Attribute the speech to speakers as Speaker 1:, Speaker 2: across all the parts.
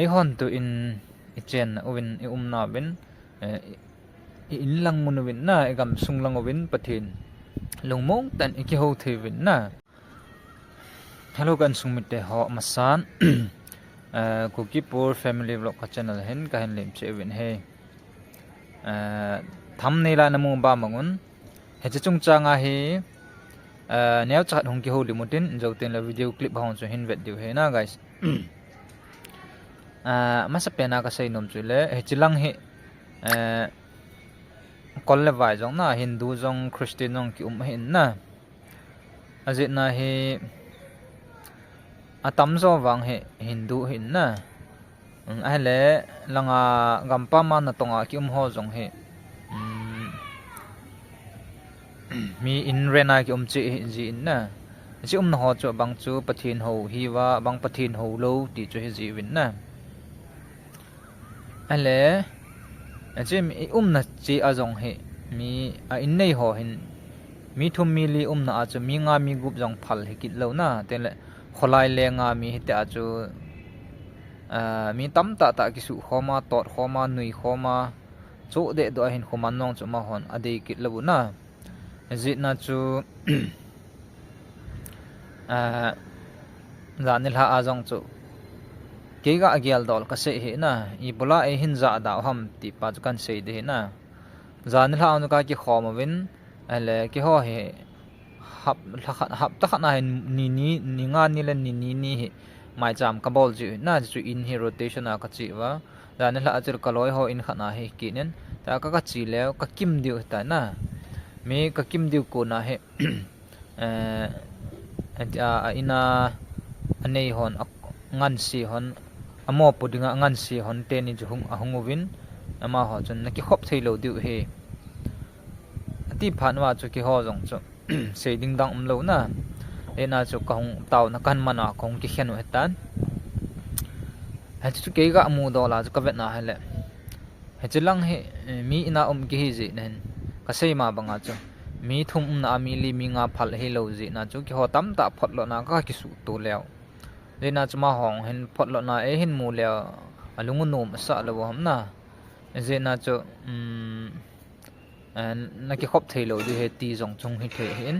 Speaker 1: ấy hòn tụ in ichen ovin na bin in lang mun vin na egam sung lang ovin pathin lungmong tan iki ho the vin na hello kan sung mit te ho masan Kukipur family vlog ka channel hen ka hen lim che vin he thumbnail la namu ba mangun he chung changa he neo chat hong ki ho limutin joten la video clip hong so hin vet diu he na guys masa pena ka sei nom chule he chilang he kol le vai jong na hindu jong christian jong ki hin na azit na he atam zo wang he hindu hin na ai le langa gampa ma na tonga ki ho jong he mi in rena ki chi ji in na ji na ho chu bang chu pathin ho hi wa bang pathin ho lo ti chu hi ji win na ale ji mi na chi a jong he mi a in nei ho hin mi thum mi li na a chu mi nga mi gup jong phal he kit lo na te le kholai le nga mi hi ta chu mi tam ta ki su khoma tot khoma nui khoma chu de do hin khoman nong chu ma hon ade kit lo na zit na chu zanil ha azong chu ke ga agial dol ka se he na I bola e hin za da ham ti pa chu kan se de na zanil ha anu ka ki khom win ale ki ho he hap ta khana ni nga ni le ni mai cham ka bol ji na chu in hi rotation a ka chi wa zanil ha achur kaloi ho in khana he ki nen ta ka chi le ka kim diu ta na me ka kim diu ko na he ina anei hon ngan si hon amo pudinga ngan si hon te ni juhung ahungwin ama ho chun na ki khop thailo diu he ati phanwa chu ki ho jong chu se ding dang lo na ena chu ka hung taw na kan mana kong ki khenu hetan ha chu ke ga mu do la chu ka vet na hele he chilang he mi ina ki hi ji nen kasei ma banga chu mi thum na mi li mi nga phal he lo ji na chu ki ho tam ta phot lo na ka ki su tu leo le na chuma hong hen phot lo na e hin mu leo alungu nom sa lo ham na je na chu na ki khop thei lo di he ti jong chung hi the hin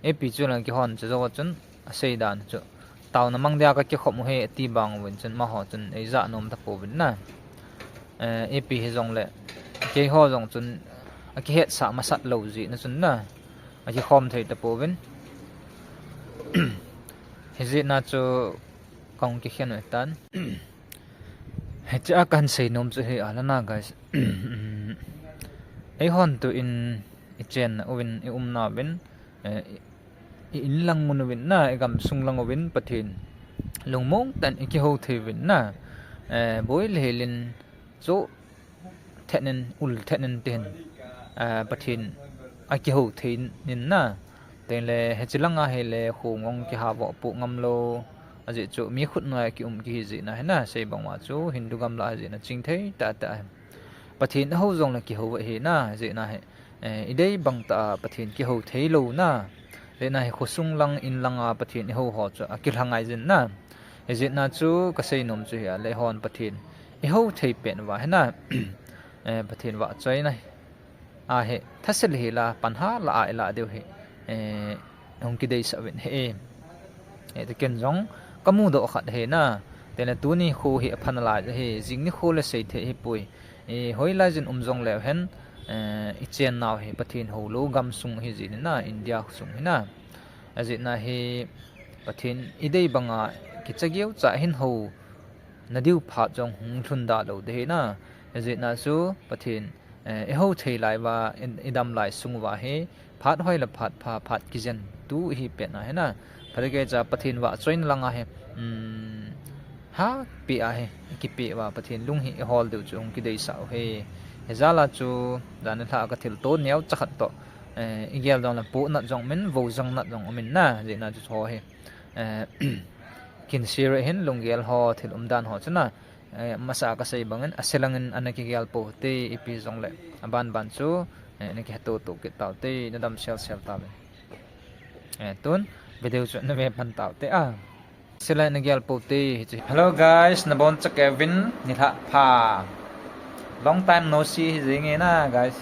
Speaker 1: e pi chu na ki hon chu zo chun sei dan chu taw na mang dia ka ki khop mu he ti bang win chun ma ho chun e za nom ta po win na e pi he jong le ke ho jong chun ki het sa ma sat lo ji na chun na a ki khom thei ta po win he ji na chu kong ki khen tan he cha kan sei nom chu he ala na guys ei hon tu in ichen ovin na bin in lang mun win na egam sung lang ovin pathin lungmong tan ki ho the win na boy lelin chu thenen ul thenen ten pathin aki ho thein nin na tenle hechilanga hele khungong ki ha bo pu ngamlo aje chu mi khut noi ki ki ji na hena sei bangwa chu hindu gam la ji na chingthei ta pathin ho jong la ki ho he na je na he idei bang ta pathin ki ho thei lo na le na he khosung lang in langa pathin ho ho chu akil hangai jin na je na chu ka sei nom chu ya le hon pathin e ho thei pen wa he na pathin wa choi na a he thasel he la panha la a la deu he hong ki dei sa wen he te ken jong kamu do khat he na tena tu ni khu hi phan la he jing ni khu le sei the hi pui hoi la jin jong le hen I chen naw he pathin ho lo gam sung hi ji na india sung hi na aji na he pathin idei banga ki chagiu cha hin ho nadiu pha jong hung thun da lo de na aji na su pathin e ho thei lai wa idam lai sung wa he phat hoi la phat ki jen tu hi pe na he na phare ke cha pathin wa choin langa he ha pi a he ki pe wa pathin lung hi hol du chung ki dei sau he hezala chu dan tha ka thil to neu chakhat to igel dong la pu na jong min vo jang na jong min na je na chu ho he kin sire hin lunggel ho thil dan ho chuna masa ka sei bangen aselangin anaki gel po te ipi jong le ban chu ne ki to ki taw te na dam sel ta tun video chu na me pan taw te sila nagyal puti. Hello guys, nabon sa Kevin nila pa. Long time no see zingi na guys.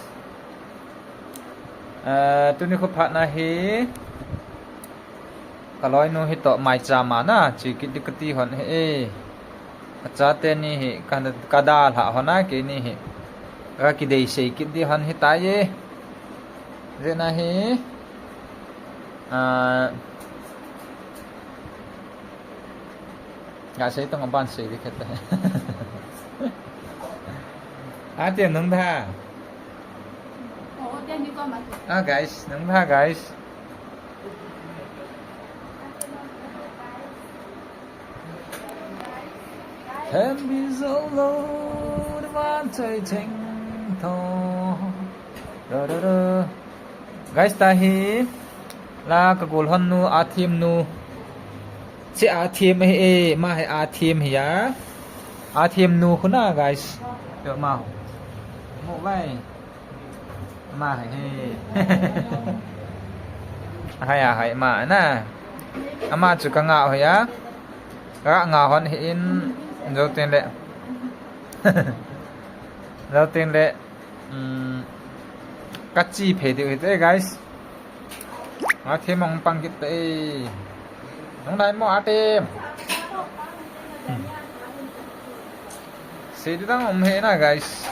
Speaker 1: Tuni ko pa na hi. Kaloi no hito mai chama na chikit dikati hon he. Achate ni hi kadal ha hona ke ni hi. Ka kidei sei kit di hon hitaye. Zena hi. Gà xây tông ban xây đi khét đấy. Tiền nâng tha. Guys, nâng tha guys. Em bị dấu lâu đã van trời tranh thô. Guys ta hi là cái gol hon nu athim nu. Si ATM ma hai ATM ya ATM nu khuna guys được mau một vai ma hai hai ma na ama chu ka ngạo ya ka ngạo hon in dấu tiền lệ dấu tiền lệ cắt chi phê được thế guys ATM mong pang kita Nóng đây mua ATM. Sẽ đi đang ổn hệ nè guys.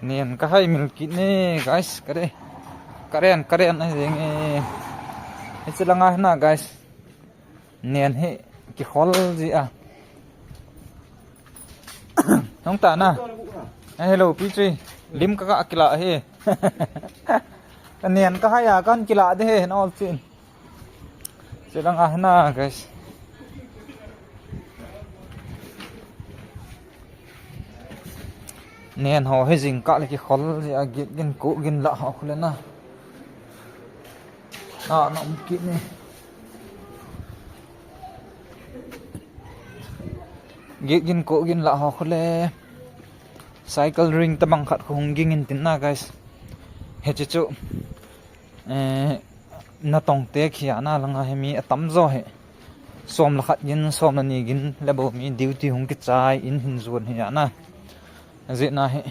Speaker 1: Niên cái hay mình kỹ nè guys. Cái đây. Karen này gì nghe. Hết sẽ là ngay nè guys. Niên hệ. Cái khó gì à. Nóng tạ nè. Hello Petri. Lim kakak kila he. Kanian kahaya kan kila de no sin. Silang ahna guys. Nian ho he jing ka le ki khol ji agit gin ko gin la ho khule na. No kit ni. Git gin ko gin la ho khule. Cycle ring tabang khat khung gingin tin na guys he chu na tong te khia na langa he mi atam zo he som la khat yin som na ni gin lebo mi duty hung ki chai in hin zon he na ze na he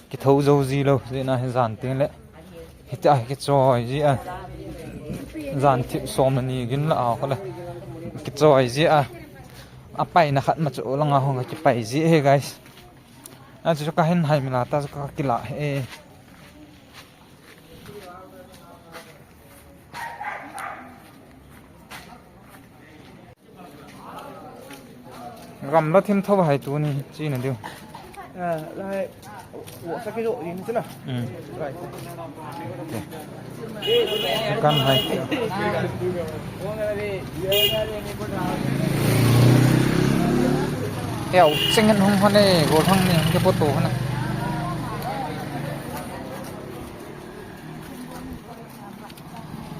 Speaker 1: ki thau zo ji lo ze na he zan te le he ta ki choi ji a zan thi som na ni gin la a khole ki choi ji a pai na khat ma chu langa hong ki pai ji he guys cho cái hình hay mình là ta có cái lạ hệ gầm nó thêm thâu hay tú này chi này điều
Speaker 2: lại ủa sao cái độ gì thế nào
Speaker 1: căn hay kẹo sinh hân hông này gỗ thăng này cái bố tổ này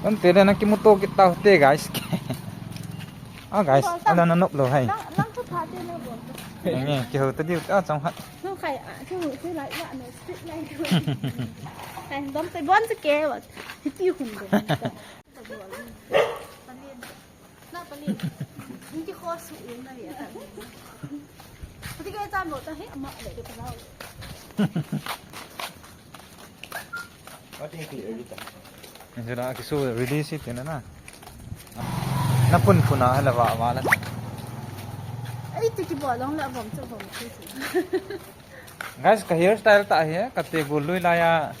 Speaker 1: con tên là cái mô tô cái tàu tê guys guys anh đang nộp rồi hay nghe cái hồ tới điều ở trong hận
Speaker 3: không phải chứ cứ lại bạn này thích ngay thôi anh đóng tay bón cái keo à thì tiêu hùng rồi những cái kho sụn này à thì cái tam bộ ta hết mọi để được đâu
Speaker 2: có tiếng kỹ ở đây
Speaker 1: giờ đã cái số release thế nữa nó phun nào hay là vạ lắm
Speaker 3: ấy thì cái bỏ lông là vòng cho vòng
Speaker 1: guys cái hairstyle tại hè cái tê gul lui la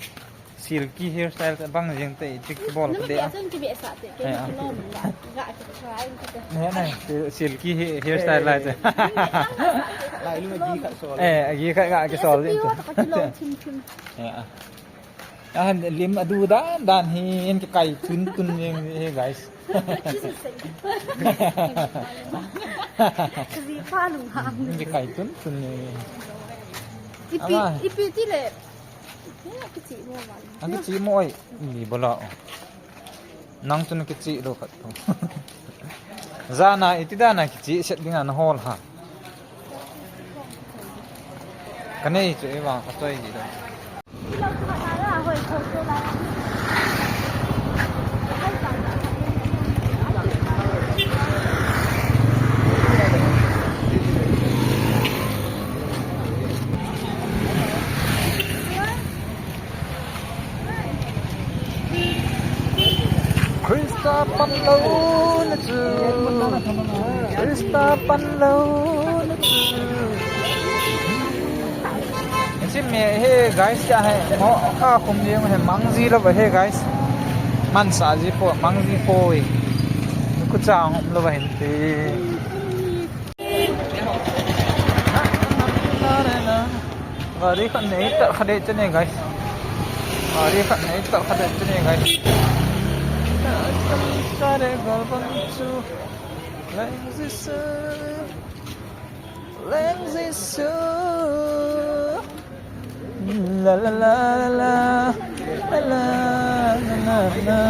Speaker 1: silky hairstyle bang riêng tê chick ball
Speaker 3: cái
Speaker 1: đấy
Speaker 3: cái bẹ sạ tê cái lông gạ cái
Speaker 1: này này silky hairstyle lại thế
Speaker 2: lại luôn là gì cả sổ
Speaker 1: gì cái gạ cái sò lên lim adu da dan hi en cái kai tun như guys
Speaker 3: gì pha lủng hàng
Speaker 1: cái kai tun như
Speaker 3: ipi tí lệ cái chị mua vào
Speaker 1: anh cái chị mua gì bỏ lọ nang tun cái chị đâu khát ra này ít ra này cái chị sẽ đi ăn hall ha cái này chị vào có chơi gì đâu pan lâu nè chú Krista pan lâu nè chú xin mẹ he guys ya he mo ka khum niang he mangzi lo he guys man sa ji po mangzi po e ku chang hom lo hin te gari khan nei ta khade chane guys gari khan nei ta khade chane guys sare galban chu lenses la la la la la la la la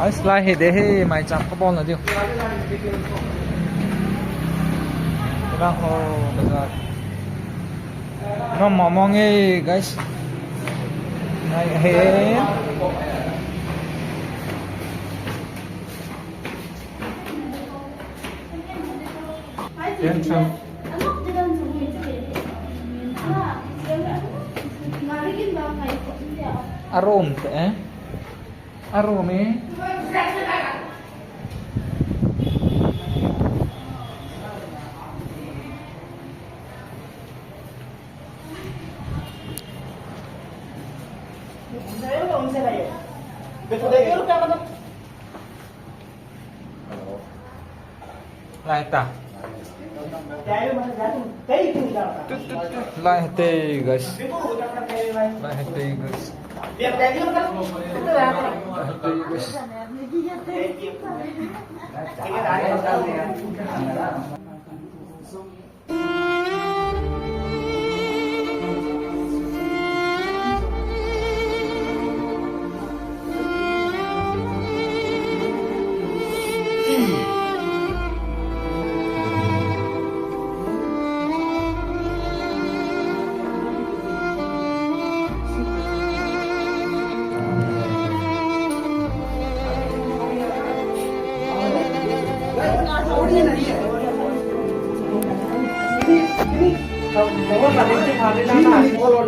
Speaker 1: ai slide he de he mai cham ko bon la dio ra ho bazar no momong e guys nai he Yan chum arom te arom e lại ta lại hete guys lại hete guys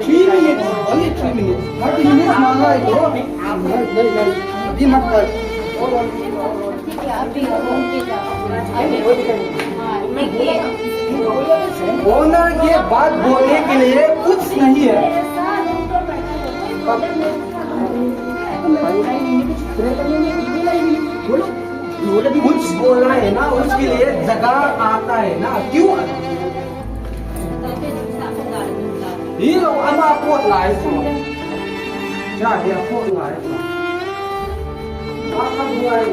Speaker 2: Three minutes, only 3 minutes. 30 minutes मांगा है तो नहीं अभी मत कर। ओनर ये बात बोलने के लिए कुछ नहीं है। कुछ बोलना है ना उसके लिए जगह आता है ना क्यों ý đâu ăn ba cuộn lại rồi chả đẹp cuộn lại rồi bác không người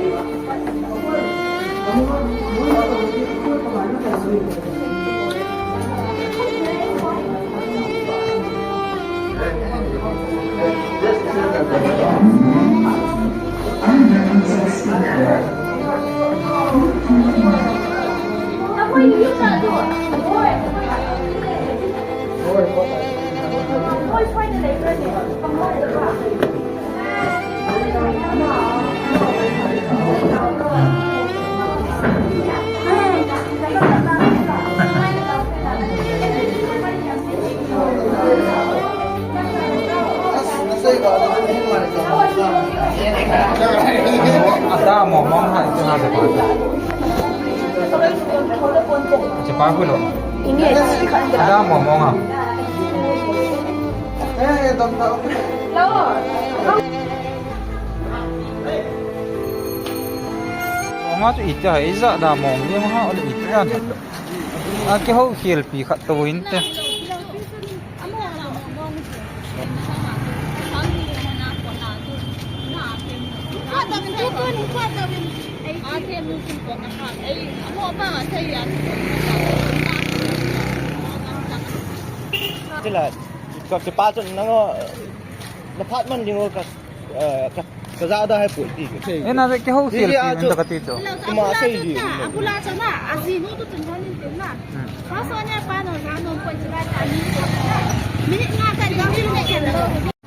Speaker 2: ada ngomong hal itu ada apa? Cepat dulu. Ini ada ngomong ah. Ngomong tu itu hai izak dah ngomong dia mah ada itu kan. Aku hau hiel pi kat tu inte. Thế là gặp cái ba trận nó phát mình nhưng mà cái ra đây hay buổi gì cái
Speaker 1: Ini ada ke hau hiel pi untuk kat itu.
Speaker 2: Cuma saya je.
Speaker 3: Aku lah sana, asini tu tengah ni tengah. Rasanya panas, anu pun cerai tadi. Minit ngah tadi kami nak